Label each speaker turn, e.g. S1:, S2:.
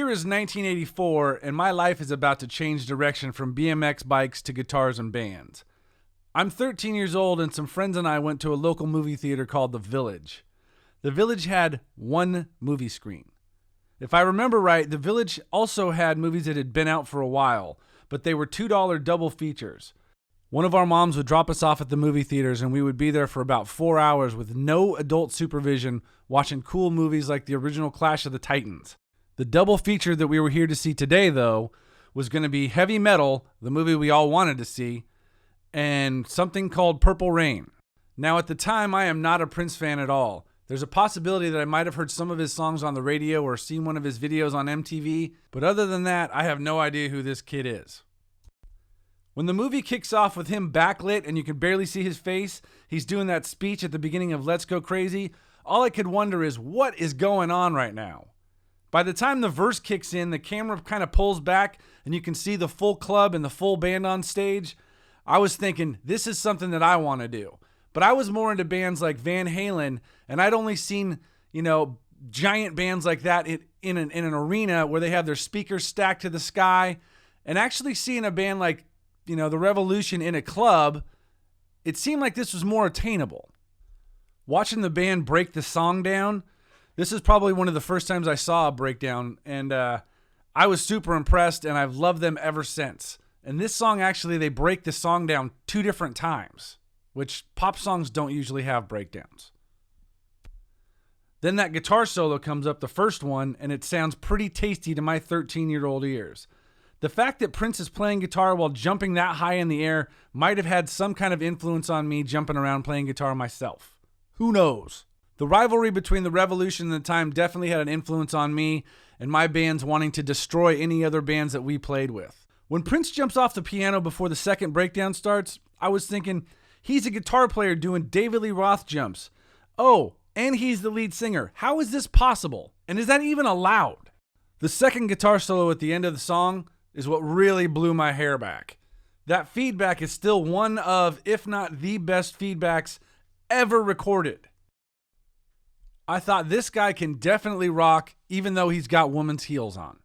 S1: year is 1984, and my life is about to change direction from BMX bikes to guitars and bands. I'm 13 years old, and some friends and I went to a local movie theater called The Village. The Village had one movie screen. If I remember right, The Village also had movies that had been out for a while, but they were $2 double features. One of our moms would drop us off at the movie theaters, and we would be there for about 4 hours with no adult supervision, watching cool movies like the original Clash of the Titans. The double feature that we were here to see today, though, was going to be Heavy Metal, the movie we all wanted to see, and something called Purple Rain. Now, at the time, I am not a Prince fan at all. There's a possibility that I might have heard some of his songs on the radio or seen one of his videos on MTV, but other than that, I have no idea who this kid is. When the movie kicks off with him backlit and you can barely see his face, he's doing that speech at the beginning of Let's Go Crazy, all I could wonder is what is going on right now? By the time the verse kicks in, the camera kind of pulls back and you can see the full club and the full band on stage. I was thinking, this is something that I want to do. But I was more into bands like Van Halen, and I'd only seen, giant bands like that in an arena where they have their speakers stacked to the sky. And actually seeing a band like, The Revolution in a club, it seemed like this was more attainable. Watching the band break the song down, this is probably one of the first times I saw a breakdown, and I was super impressed, and I've loved them ever since. And this song, actually, they break the song down 2 different times, which pop songs don't usually have breakdowns. Then that guitar solo comes up, the first one, and it sounds pretty tasty to my 13-year-old ears. The fact that Prince is playing guitar while jumping that high in the air might have had some kind of influence on me jumping around playing guitar myself. Who knows? The rivalry between the Revolution and the time definitely had an influence on me and my bands wanting to destroy any other bands that we played with. When Prince jumps off the piano before the second breakdown starts, I was thinking, he's a guitar player doing David Lee Roth jumps. Oh, and he's the lead singer. How is this possible? And is that even allowed? The second guitar solo at the end of the song is what really blew my hair back. That feedback is still one of, if not the best feedbacks ever recorded. I thought this guy can definitely rock even though he's got woman's heels on.